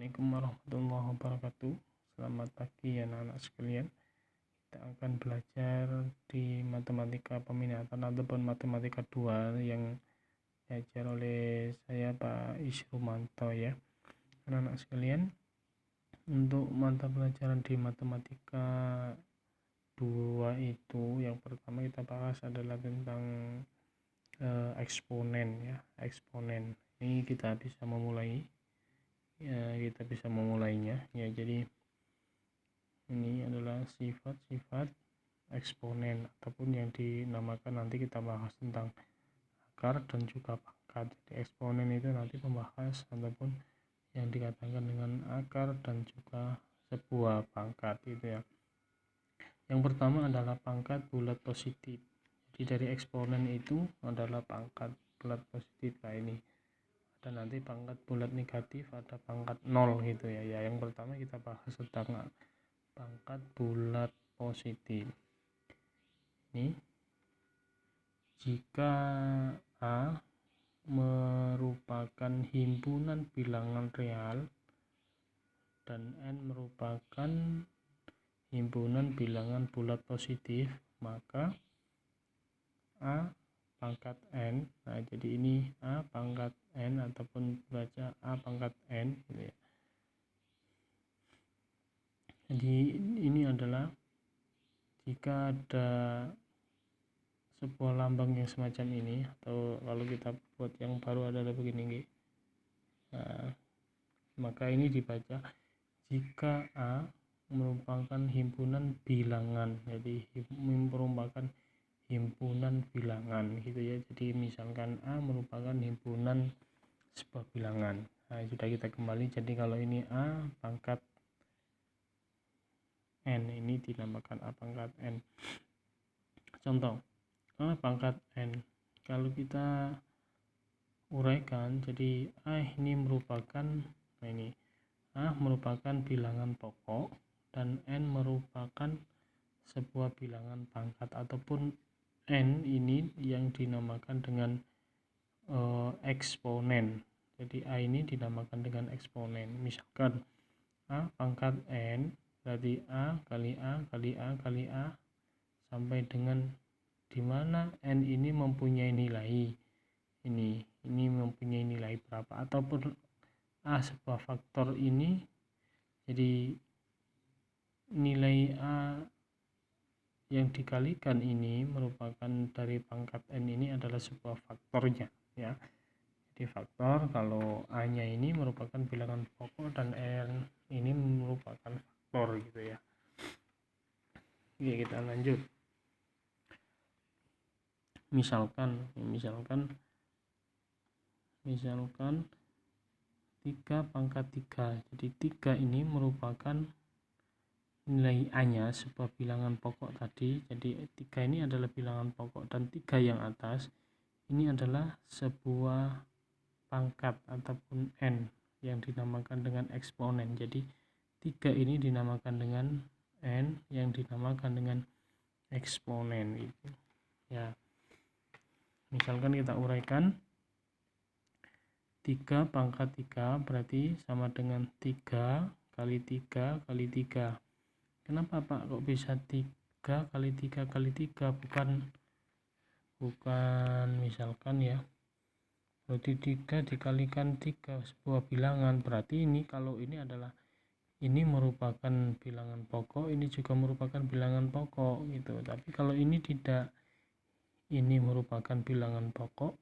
Assalamualaikum warahmatullahi wabarakatuh. Selamat pagi anak-anak sekalian. Kita akan belajar di matematika peminatan ataupun matematika 2 yang diajar oleh saya Pak Isrumanto ya. Anak-anak sekalian, untuk mata pelajaran di matematika 2 itu yang pertama kita bahas adalah tentang eksponen ya. Eksponen. Ini kita bisa memulai memulainya ya. Jadi ini adalah sifat-sifat eksponen ataupun yang dinamakan, nanti kita bahas tentang akar dan juga pangkat. Jadi eksponen itu nanti membahas ataupun yang dikatakan dengan akar dan juga sebuah pangkat itu ya. Yang pertama adalah pangkat bulat positif. Jadi dari eksponen itu adalah pangkat bulat positif. Nah ini dan nanti pangkat bulat negatif, ada pangkat 0 gitu ya. Yang pertama kita bahas tentang pangkat bulat positif. Ini jika A merupakan himpunan bilangan real dan N merupakan himpunan bilangan bulat positif, maka A pangkat N. Nah jadi ini A pangkat N ataupun baca A pangkat N gitu ya. Jadi ini adalah jika ada sebuah lambang yang semacam ini, atau kalau kita buat yang baru adalah begini. Nah, maka ini dibaca jika A merupakan himpunan bilangan. Jadi merupakan himpunan bilangan gitu ya. Jadi misalkan A merupakan himpunan sebuah bilangan. Nah sudah, kita kembali. Jadi kalau ini A pangkat N, ini dinamakan A pangkat N. Contoh A pangkat N, kalau kita uraikan, jadi A ini merupakan, nah ini A merupakan bilangan pokok dan N merupakan sebuah bilangan pangkat, ataupun N ini yang dinamakan dengan eksponen. Jadi A ini dinamakan dengan eksponen. Misalkan A pangkat N berarti A kali A kali A kali A sampai dengan dimana N ini mempunyai nilai ini mempunyai nilai berapa, ataupun A sebuah faktor ini. Jadi nilai A yang dikalikan ini merupakan dari pangkat N ini adalah sebuah faktornya ya. Jadi faktor kalau A nya ini merupakan bilangan pokok dan N ini merupakan faktor gitu ya. Oke, kita lanjut. Misalkan 3 pangkat 3. Jadi 3 ini merupakan nilai A nya sebuah bilangan pokok tadi. Jadi 3 ini adalah bilangan pokok dan 3 yang atas ini adalah sebuah pangkat ataupun N yang dinamakan dengan eksponen. Jadi 3 ini dinamakan dengan N yang dinamakan dengan eksponen itu ya. Misalkan kita uraikan 3 pangkat 3 berarti sama dengan 3 kali 3 kali 3. Kenapa Pak kok bisa 3 kali 3 kali 3, bukan misalkan ya, berarti 3 dikalikan 3 sebuah bilangan. Berarti ini kalau ini adalah, ini merupakan bilangan pokok, ini juga merupakan bilangan pokok gitu. Tapi kalau ini tidak, ini merupakan bilangan pokok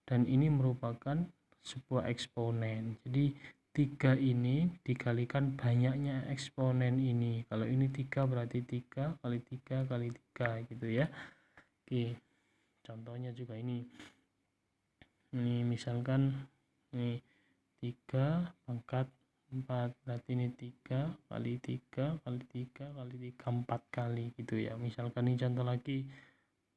dan ini merupakan sebuah eksponen. Jadi 3 ini dikalikan banyaknya eksponen ini. Kalau ini 3 berarti 3 kali 3 kali 3 gitu ya. Oke, contohnya juga ini misalkan ini 3 pangkat 4 berarti ini 3 kali 3 kali 3 kali 3 4 kali gitu ya. Misalkan ini contoh lagi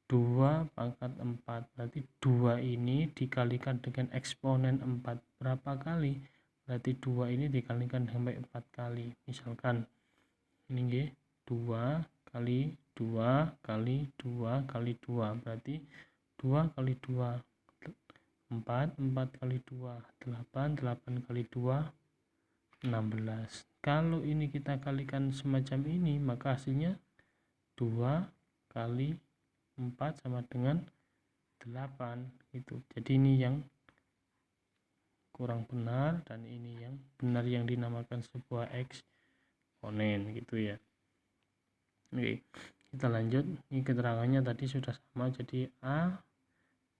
2 pangkat 4 berarti 2 ini dikalikan dengan eksponen 4 berapa kali, berarti 2 ini dikalikan sampai 4 kali. Misalkan ini 2 kali 2 kali 2 kali 2 berarti 2 kali 2 4 kali 2 8 kali 2 16. Kalau ini kita kalikan semacam ini, maka hasilnya 2 kali 4 sama dengan 8 gitu. Jadi ini yang kurang benar dan ini yang benar, yang dinamakan sebuah eksponen gitu ya. Oke, kita lanjut. Ini keterangannya tadi sudah sama, jadi A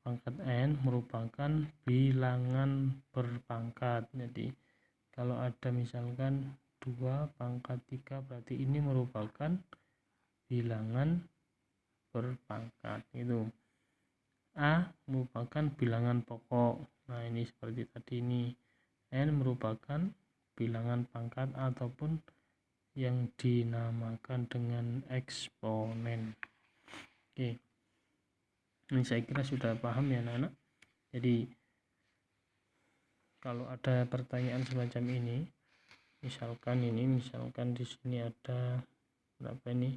pangkat N merupakan bilangan berpangkat. Jadi kalau ada misalkan 2 pangkat 3, berarti ini merupakan bilangan berpangkat itu. A merupakan bilangan pokok. Nah ini seperti tadi ini. N merupakan bilangan pangkat ataupun yang dinamakan dengan eksponen. Oke, ini saya kira sudah paham ya anak-anak. Jadi kalau ada pertanyaan semacam ini, misalkan di sini ada berapa ini,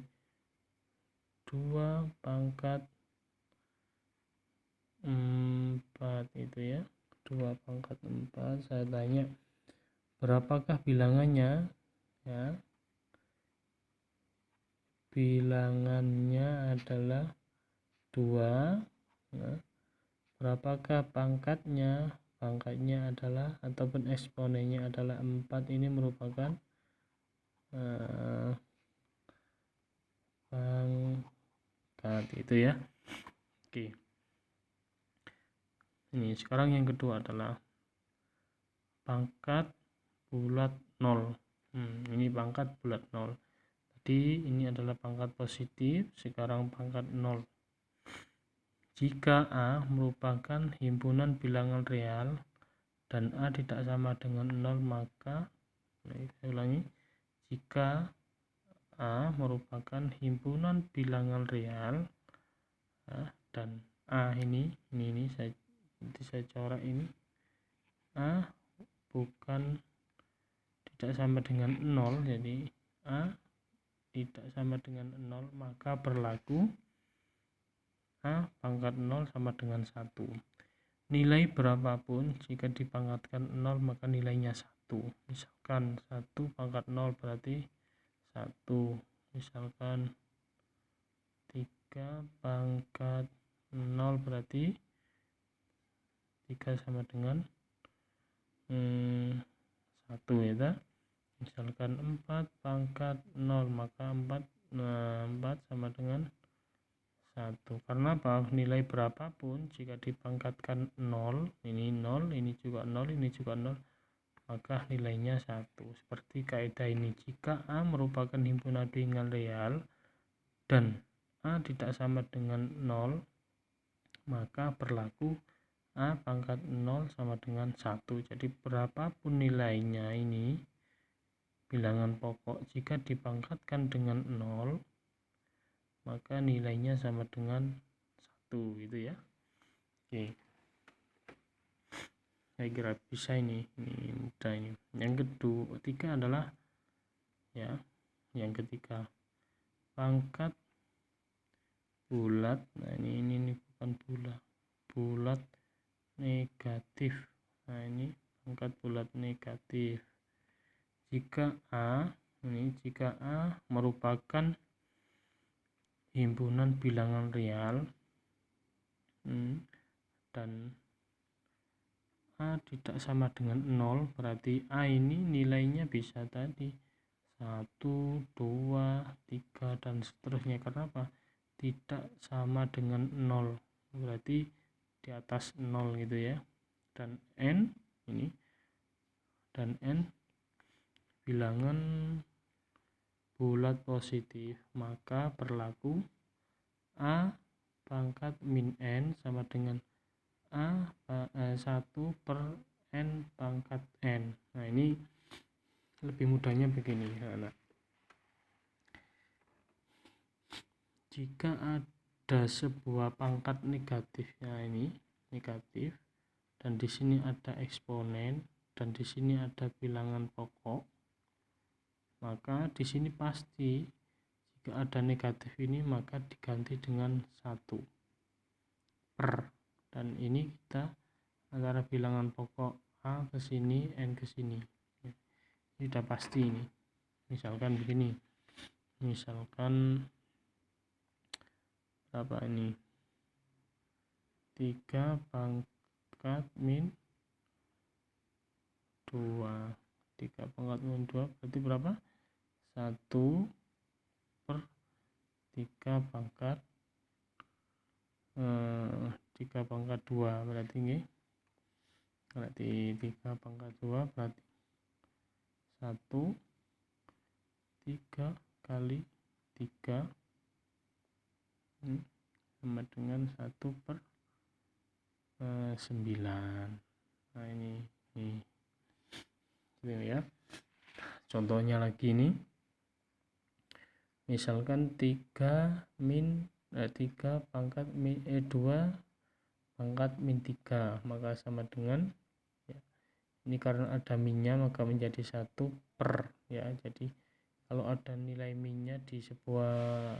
2 pangkat 4 itu ya, 2 pangkat 4. Saya tanya berapakah bilangannya ya, bilangannya adalah 2. Nah, berapakah pangkatnya? Pangkatnya adalah ataupun eksponennya adalah 4. Ini merupakan pangkat itu ya. Oke. Ini sekarang yang kedua adalah pangkat bulat 0. Ini pangkat bulat 0. Tadi ini adalah pangkat positif, sekarang pangkat 0. Jika A merupakan himpunan bilangan real dan A tidak sama dengan 0, maka saya ulangi, jika A merupakan himpunan bilangan real dan A ini saya coret ini, A bukan tidak sama dengan 0, jadi A tidak sama dengan 0, maka berlaku A pangkat 0 sama dengan 1. Nilai berapapun jika dipangkatkan 0 maka nilainya 1. Misalkan 1 pangkat 0 berarti 1. Misalkan 3 pangkat 0 berarti 3 sama dengan 1 ya. Misalkan 4 pangkat 0 maka 4 sama dengan 1. Karena apa? Nilai berapapun jika dipangkatkan 0, ini 0, ini juga 0, ini juga 0, maka nilainya 1. Seperti kaidah ini, jika A merupakan himpunan bilangan real dan A tidak sama dengan 0, maka berlaku A pangkat 0 sama dengan 1. Jadi berapapun nilainya ini bilangan pokok, jika dipangkatkan dengan 0 maka nilainya sama dengan 1 gitu ya. Oke, saya kira bisa ini mudah ini. Yang ketiga adalah ya, yang ketiga pangkat bulat. Nah ini bukan bulat negatif. Nah ini pangkat bulat negatif. Jika A merupakan himpunan bilangan real dan A tidak sama dengan 0, berarti A ini nilainya bisa tadi 1, 2, 3 dan seterusnya. Karena apa? Tidak sama dengan 0, berarti di atas 0 gitu ya. Dan N bilangan bulat positif, maka berlaku A pangkat min N sama dengan A 1 per N pangkat N. Nah ini lebih mudahnya begini anak. Jika ada sebuah pangkat negatifnya ini negatif dan di sini ada eksponen dan di sini ada bilangan pokok, maka di sini pasti jika ada negatif ini maka diganti dengan 1 per, dan ini kita antara bilangan pokok A ke sini, N ke sini. Ini tidak pasti ini. Misalkan begini, misalkan berapa ini, 3 pangkat min 2, 3 pangkat min 2 berarti berapa? 1 per 3 pangkat 2 berarti ini, berarti 3 pangkat 2 berarti 1 3 kali 3 sama dengan 1 per 9. Nah ini gitu ya. Contohnya lagi ini, misalkan 3 pangkat 2 pangkat min 3, maka sama dengan ya, ini karena ada minnya maka menjadi 1 per ya. Jadi kalau ada nilai minnya di sebuah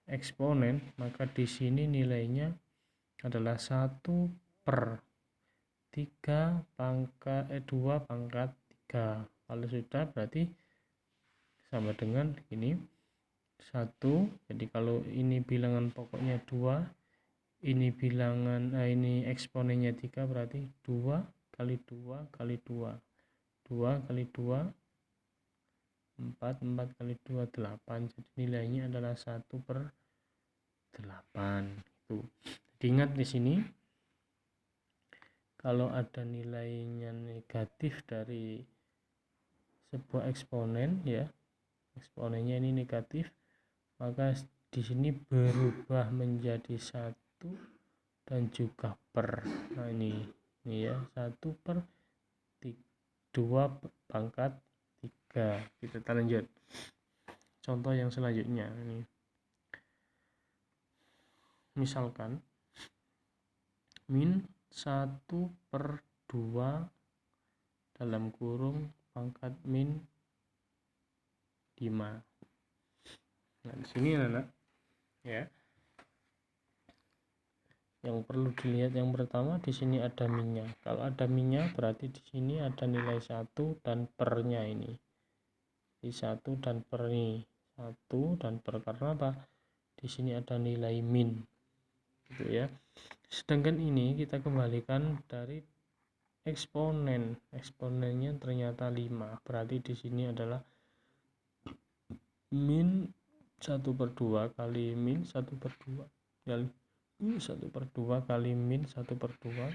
eksponen, maka di sini nilainya adalah 1 per 3 pangkat 2 pangkat 3. Kalau sudah berarti sama dengan ini 1. Jadi kalau ini bilangan pokoknya 2, ini bilangan ini eksponennya 3, berarti 2 kali 2 kali 2, 2 kali 2 4, 4 kali 2 8. Jadi nilainya adalah 1 per 8 itu. Ingat di sini kalau ada nilainya negatif dari sebuah eksponen ya, eksponennya ini negatif, maka di sini berubah menjadi 1 dan juga per. Nah ini ya, 1 per 2 pangkat 3. Kita lanjut contoh yang selanjutnya ini. Misalkan min 1 per 2 dalam kurung pangkat min 5. Nah di sini anak ya, yang perlu dilihat yang pertama di sini ada minnya. Kalau ada minnya berarti di sini ada nilai 1 dan pernya ini. Di 1 dan per ini 1 dan per, karena apa? Di sini ada nilai min gitu ya. Sedangkan ini kita kembalikan dari eksponen, eksponennya ternyata 5, berarti di sini adalah min 1 per 2 kali min 1 per 2 kali 1 per 2 kali min 1 per 2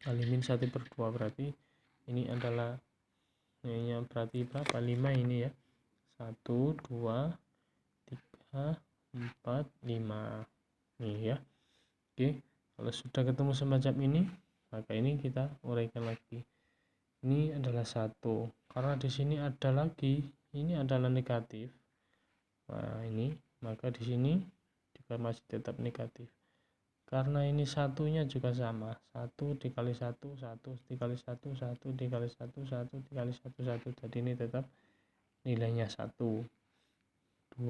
kali min 1 per 2, berarti ini adalah ini berarti berapa? 5 ini ya, 1 2 3 4 5 nih ya. Oke, kalau sudah ketemu semacam ini, maka ini kita uraikan lagi. Ini adalah 1 karena di sini ada lagi, ini adalah negatif. Nah ini, maka di sini juga masih tetap negatif. Karena ini satunya juga sama, 1 dikali 1 1 dikali 1 1 dikali 1 1 dikali 1 1. Jadi ini tetap nilainya 1. 2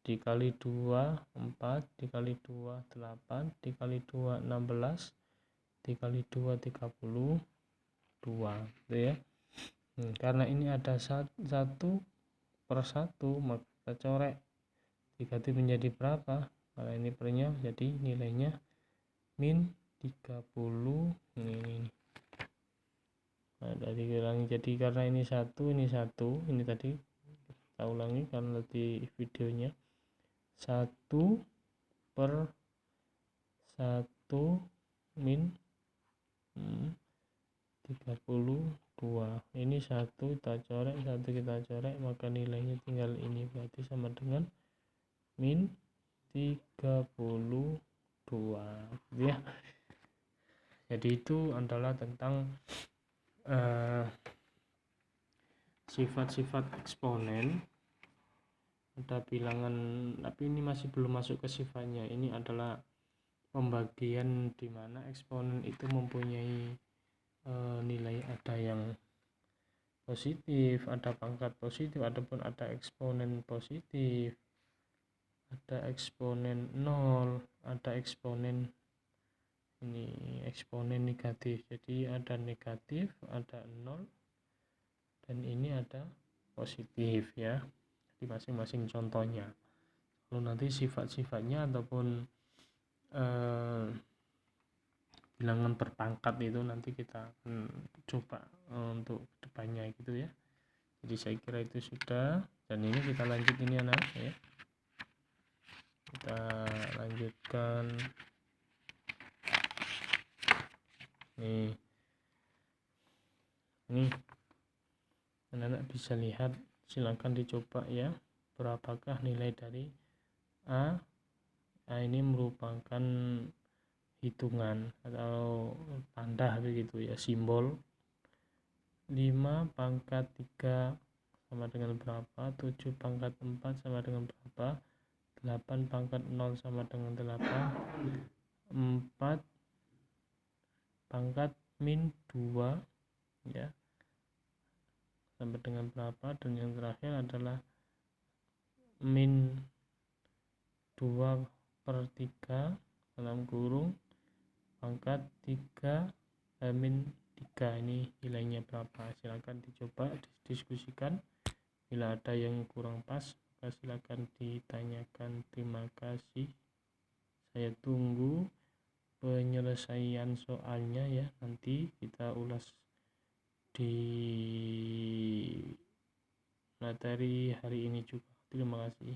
dikali 2 4 dikali 2 8 dikali 2 16 dikali 2 32 gitu ya. Karena ini ada 1 per 1, maka kita corek diganti menjadi berapa, karena ini pernya jadi nilainya min 30 ini. Nah, dari ulangi, jadi karena ini 1 ini tadi kita ulangi karena di videonya 1 per 1 min 32. Ini 1 kita corek, 1 kita corek, maka nilainya tinggal ini, berarti sama dengan min 32 ya. Jadi itu adalah tentang sifat-sifat eksponen. Ada bilangan, tapi ini masih belum masuk ke sifatnya. Ini adalah pembagian di mana eksponen itu mempunyai nilai, ada yang positif, ada pangkat positif, ataupun ada eksponen positif, ada eksponen 0, ada eksponen negatif. Jadi ada negatif, ada 0, dan ini ada positif ya di masing-masing contohnya. Lalu nanti sifat-sifatnya ataupun bilangan berpangkat itu nanti kita akan coba untuk depannya gitu ya. Jadi saya kira itu sudah, dan ini kita lanjut ini anak ya, kita lanjutkan nih. Ini anak-anak bisa lihat, silakan dicoba ya, berapakah nilai dari A. Ini merupakan hitungan atau tanda begitu ya, simbol. 5 pangkat 3 sama dengan berapa, 7 pangkat 4 sama dengan berapa, 8 pangkat 0 sama dengan 8, 4 pangkat min 2 ya sampai dengan berapa, dan yang terakhir adalah min 2/3 dalam kurung pangkat 3 min 3, ini nilainya berapa. Silakan dicoba diskusikan, bila ada yang kurang pas maka silakan ditanyakan. Terima kasih, saya tunggu penyelesaian soalnya ya, nanti kita ulas di materi hari ini juga. Terima kasih.